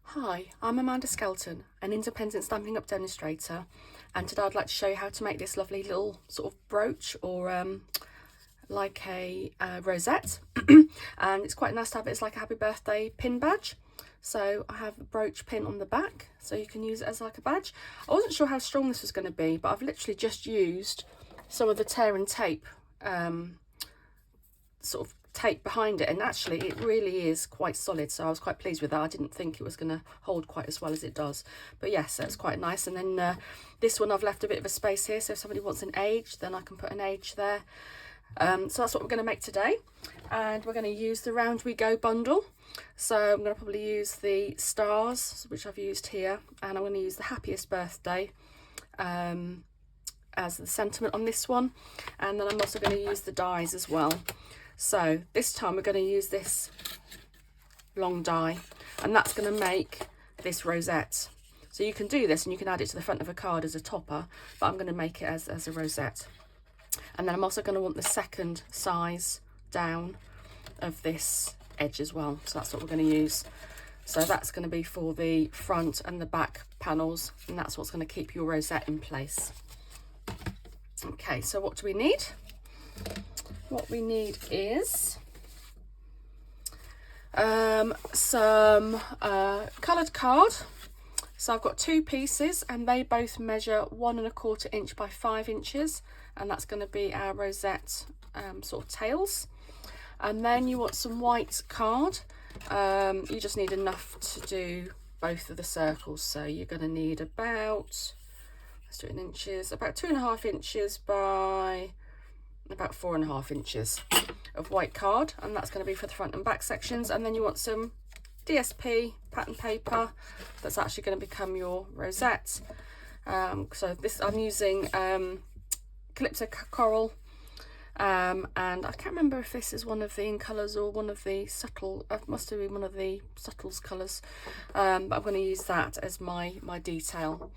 Hi, I'm Amanda Skelton, an independent Stampin' Up demonstrator, and today I'd like to show you how to make this lovely little sort of brooch or like a rosette. And it's quite nice to have it as like a happy birthday pin badge. So I have a brooch pin on the back, so you can use it as like a badge. I wasn't sure how strong this was going to be, but I've literally just used some of the tear and tape sort of tape behind it, and actually it really is quite solid, so I was quite pleased with that. I didn't think it was going to hold quite as well as it does, but yes, that's quite nice. And then this one I've left a bit of a space here, so if somebody wants an age, then I can put an age there. So that's what we're going to make today, and we're going to use the Round We Go bundle. So I'm going to probably use the stars, which I've used here, and I'm going to use the happiest birthday as the sentiment on this one, and then I'm also going to use the dies as well. So this time we're going to use this long die, and that's going to make this rosette. So you can do this and you can add it to the front of a card as a topper, but I'm going to make it as a rosette. And then I'm also going to want the second size down of this edge as well, so that's what we're going to use. So that's going to be for the front and the back panels, and that's what's going to keep your rosette in place. Okay, so what do we need? What we need is some coloured card. So I've got 2 pieces, and they both measure 1 1/4 inch by 5 inches, and that's going to be our rosette sort of tails. And then you want some white card. You just need enough to do both of the circles, so you're going to need about, let's do it in inches, about 2.5 inches by about 4.5 inches of white card, and that's going to be for the front and back sections. And then you want some DSP pattern paper that's actually going to become your rosette. So this, I'm using Calypso Coral, and I can't remember if this is one of the in colours or one of the subtle, must have been one of the subtles colours, but I'm going to use that as my detail,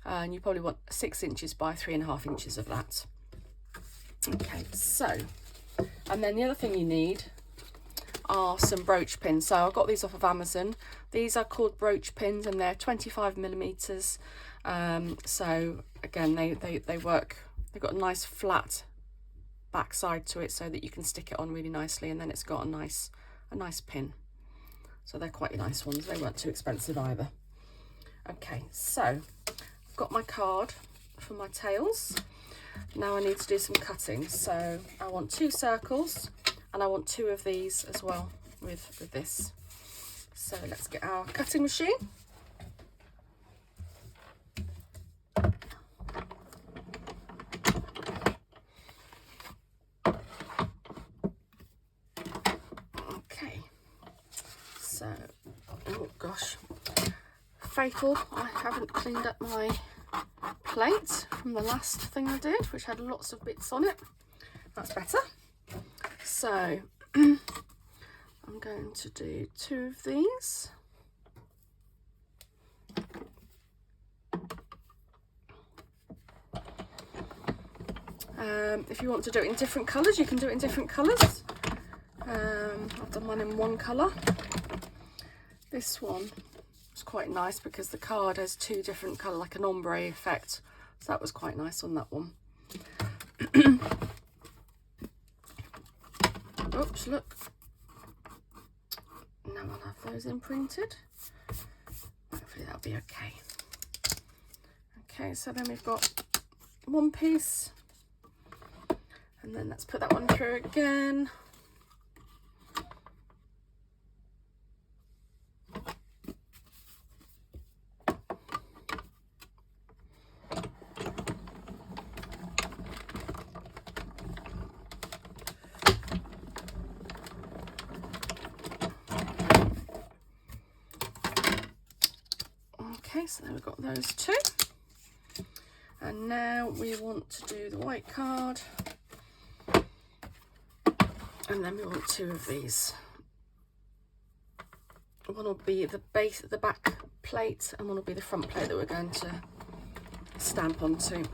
and you probably want 6 inches by 3.5 inches of that. Okay, so, and then the other thing you need are some brooch pins. So I got these off of Amazon. These are called brooch pins, and they're 25mm. So again, they work. They've got a nice flat back side to it, so that you can stick it on really nicely, and then it's got a nice pin. So they're quite nice ones. They weren't too expensive either. Okay, so I've got my card for my tails. Now I need to do some cutting, so I want 2 circles, and I want 2 of these as well with this. So let's get our cutting machine. Okay, so, oh gosh, fatal, I haven't cleaned up my plate from the last thing I did, which had lots of bits on it. That's better. So I'm going to do 2 of these. If you want to do it in different colours, you can do it in different colours. I've done mine in one colour. This one was quite nice because the card has 2 different colours, like an ombre effect, so that was quite nice on that one. Oops, look, now I'll have those imprinted. Hopefully that'll be okay. Okay, so then we've got 1 piece, and then let's put that one through again. Okay, so then we've got those 2, and now we want to do the white card, and then we want 2 of these. One will be the base, the back plate, and one will be the front plate that we're going to stamp onto.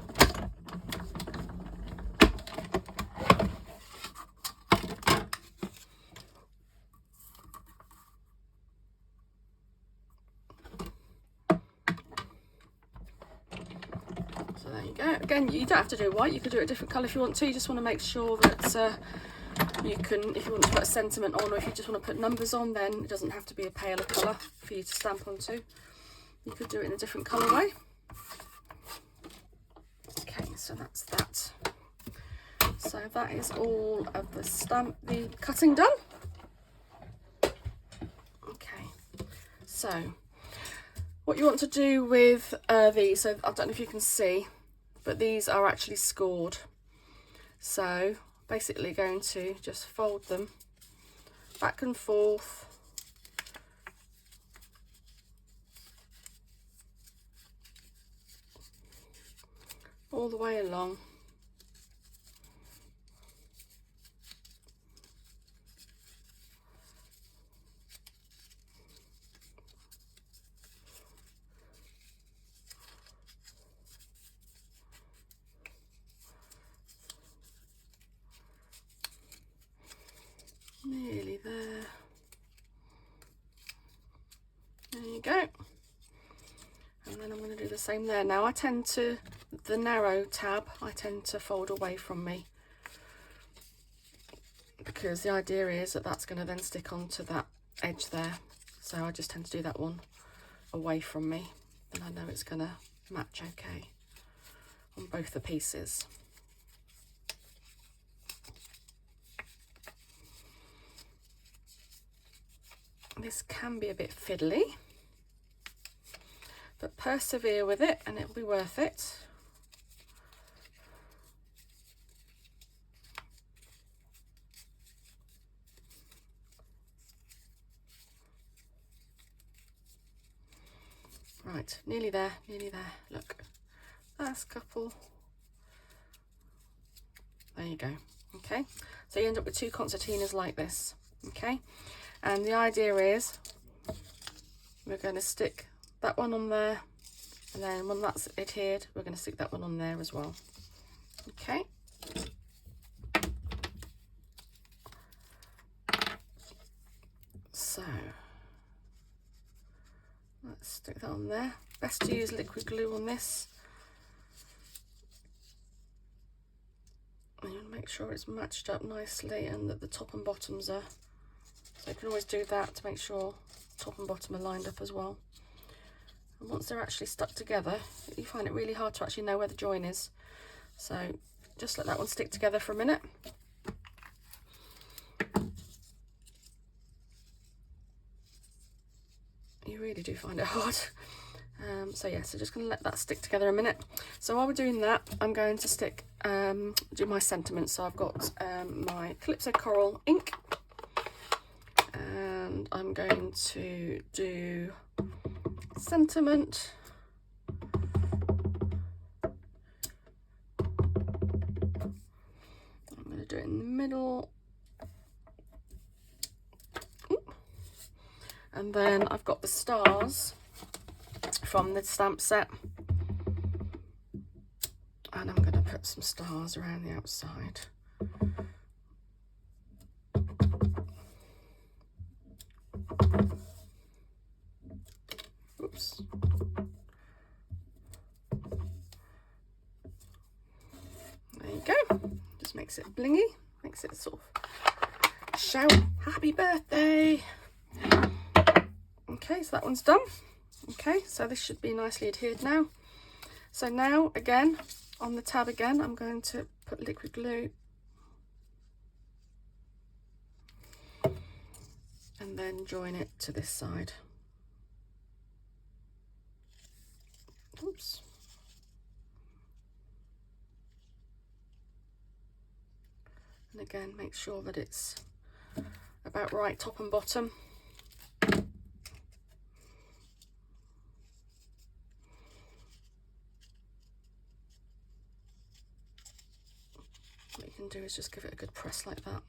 again, you don't have to do white, you could do it a different colour if you want to. You just want to make sure that you can, if you want to put a sentiment on, or if you just want to put numbers on, then it doesn't have to be a paler colour for you to stamp onto. You could do it in a different colourway. Okay, so that's that. So that is all of the cutting done. Okay, so what you want to do with these, so I don't know if you can see, but these are actually scored. So basically going to just fold them back and forth, all the way along. Nearly there. There you go. And then I'm going to do the same there. Now I tend to, the narrow tab, I tend to fold away from me, because the idea is that that's going to then stick onto that edge there. So I just tend to do that one away from me, and I know it's going to match okay on both the pieces. This can be a bit fiddly, but persevere with it and it'll be worth it. Right, nearly there, nearly there. Look, last couple. There you go. Okay, so you end up with two concertinas like this. Okay, and the idea is we're going to stick that one on there, and then when that's adhered, we're going to stick that one on there as well. Okay. So let's stick that on there. Best to use liquid glue on this. And make sure it's matched up nicely and that the top and bottoms are. So you can always do that to make sure top and bottom are lined up as well. And once they're actually stuck together, you find it really hard to actually know where the join is. So just let that one stick together for a minute. You really do find it hard. So yeah, so just going to let that stick together a minute. So while we're doing that, I'm going to stick, do my sentiments. So I've got my Calypso Coral ink, and I'm going to do sentiment. I'm going to do it in the middle. Ooh. And then I've got the stars from the stamp set, and I'm going to put some stars around the outside. Oops. There you go. Just makes it blingy, makes it sort of shout happy birthday. Okay, so that one's done. Okay, so this should be nicely adhered now. So now again on the tab again, I'm going to put liquid glue and then join it to this side. Oops. And again, make sure that it's about right top and bottom. What you can do is just give it a good press like that.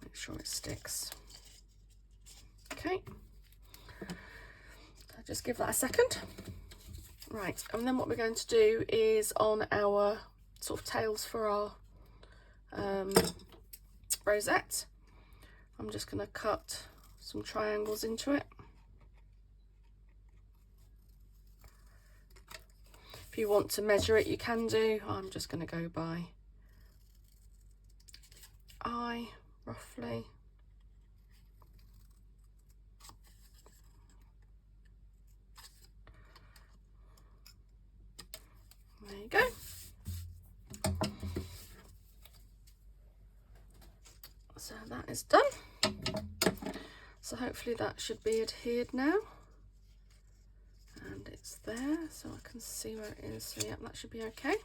Make sure it sticks. Okay. So just give that a second. Right, and then what we're going to do is on our sort of tails for our rosette, I'm just going to cut some triangles into it. If If you want to measure it, you can do. I'm just going to go by eye, roughly. There you go. So that is done. So hopefully that should be adhered now. And it's there, so I can see where it is. So yeah, that should be okay.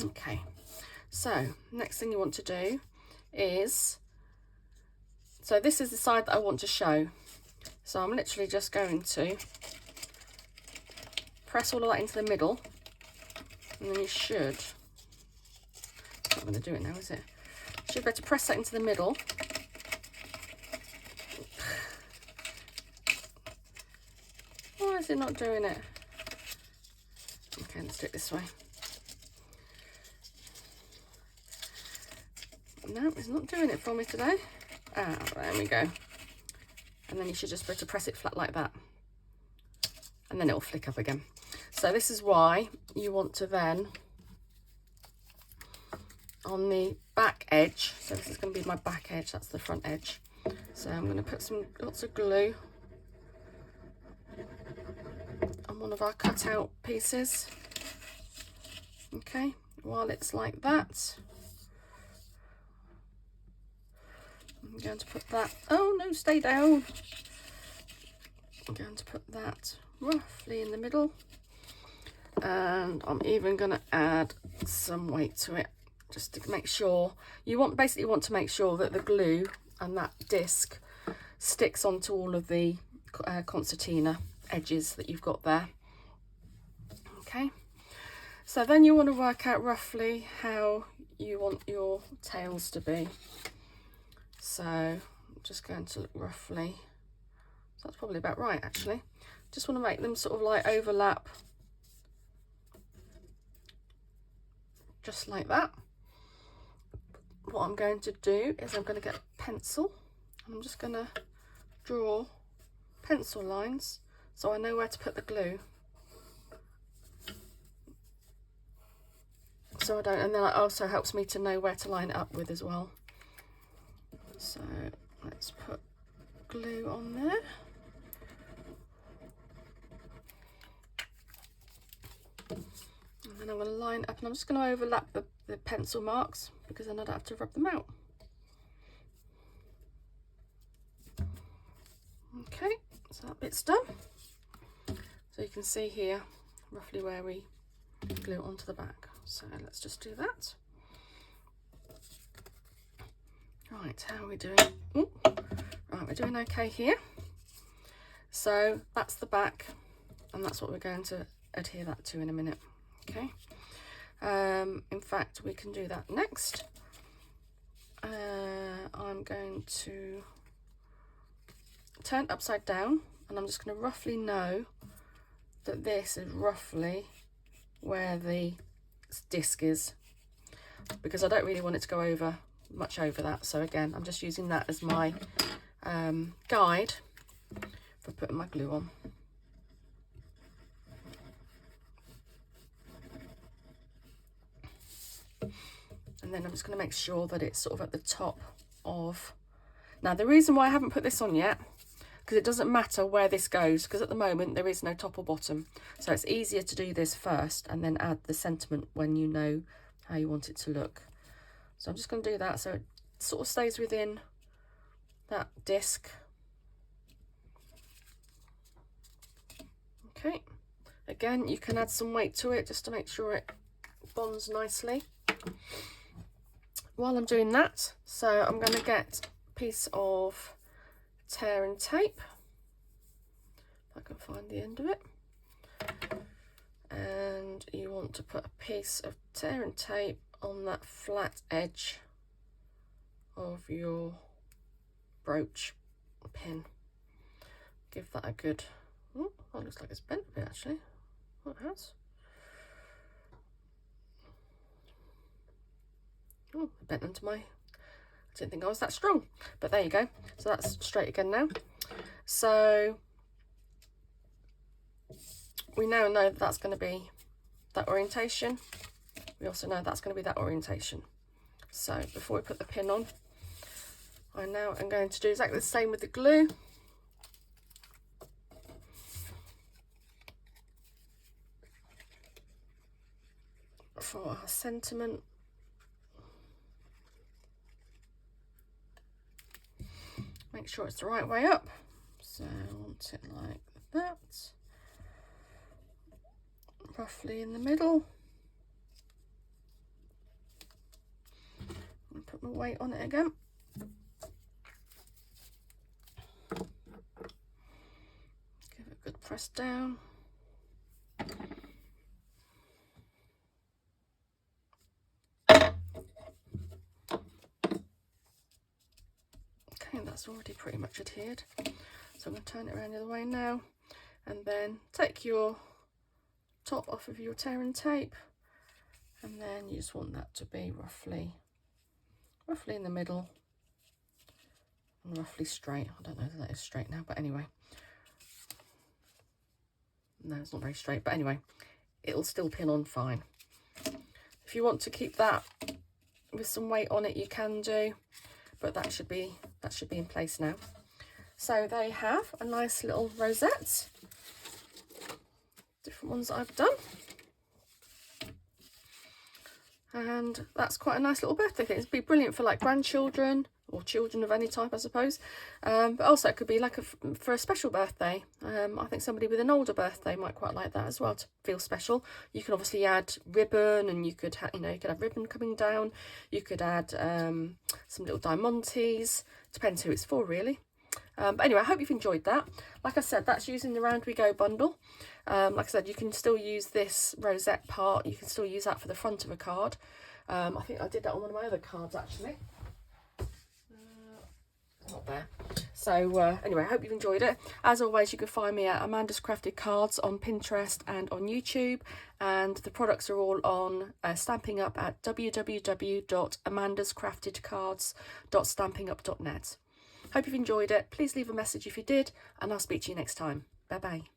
Okay, so next thing you want to do is, so this is the side that I want to show. So I'm literally just going to press all of that into the middle, and then you should, I'm not going to do it now, is it? You should be able to press that into the middle. Why is it not doing it? Okay, let's do it this way. No, it's not doing it for me today. Ah, there we go. And then you should just be able to press it flat like that. And then it will flick up again. So this is why you want to then, on the back edge, so this is going to be my back edge, that's the front edge. So I'm going to put lots of glue on one of our cutout pieces. Okay, while it's like that, I'm going to put that, oh no, stay down. I'm going to put that roughly in the middle, and I'm even going to add some weight to it just to make sure, basically want to make sure that the glue and that disc sticks onto all of the concertina edges that you've got there. Okay, so then you want to work out roughly how you want your tails to be. So I'm just going to look roughly, so that's probably about right actually. Just want to make them sort of like overlap, just like that. What I'm going to do is I'm going to get a pencil, and I'm just going to draw pencil lines so I know where to put the glue. So I don't, and then it also helps me to know where to line it up with as well. So let's put glue on there. And then I'm going to line up, and I'm just going to overlap the pencil marks because then I don't have to rub them out. Okay, so that bit's done. So you can see here roughly where we glue it onto the back. So let's just do that. Right, how are we doing? Ooh. Right, we're doing okay here. So that's the back, and that's what we're going to adhere that to in a minute. Okay. In fact, we can do that next. I'm going to turn it upside down, and I'm just going to roughly know that this is roughly where the disc is, because I don't really want it to go over much over that. So again, I'm just using that as my guide for putting my glue on. And then I'm just going to make sure that it's sort of at the top of, now the reason why I haven't put this on yet, because it doesn't matter where this goes, because at the moment there is no top or bottom, so it's easier to do this first and then add the sentiment when you know how you want it to look. So I'm just going to do that so it sort of stays within that disc. Okay, again you can add some weight to it just to make sure it bonds nicely. While I'm doing that, so I'm going to get a piece of tear and tape, if I can find the end of it, and you want to put a piece of tear and tape on that flat edge of your brooch pin. Give that a good, oh, that looks like it's bent a bit actually. Oh, it has. Oh, it bent into my, didn't think I was that strong, but there you go. So that's straight again now. So we now know that that's going to be that orientation. We also know that's going to be that orientation. So before we put the pin on, I now am going to do exactly the same with the glue. For our sentiment. Make sure it's the right way up. So I want it like that. Roughly in the middle. I'll put my weight on it again. Give it a good press down. Okay, that's already pretty much adhered. So I'm going to turn it around the other way now, and then take your top off of your tearing tape, and then you just want that to be roughly in the middle and roughly straight. I don't know if that is straight now, but anyway. No, it's not very straight, but anyway, it'll still pin on fine. If you want to keep that with some weight on it, you can do, but that should be in place now. So they have a nice little rosette. Different ones that I've done. And that's quite a nice little birthday thing. It'd be brilliant for like grandchildren or children of any type, I suppose. But also it could be like for a special birthday. I think somebody with an older birthday might quite like that as well to feel special. You can obviously add ribbon, and you could you could have ribbon coming down. You could add some little diamantes. Depends who it's for, really. But anyway, I hope you've enjoyed that. Like I said, that's using the Round We Go bundle. Like I said, you can still use this rosette part. You can still use that for the front of a card. I think I did that on one of my other cards, actually. Not there. So anyway, I hope you've enjoyed it. As always, you can find me at Amanda's Crafted Cards on Pinterest and on YouTube. And the products are all on Stampin Up at www.amandascraftedcards.stampinup.net. Hope you've enjoyed it. Please leave a message if you did, and I'll speak to you next time. Bye bye.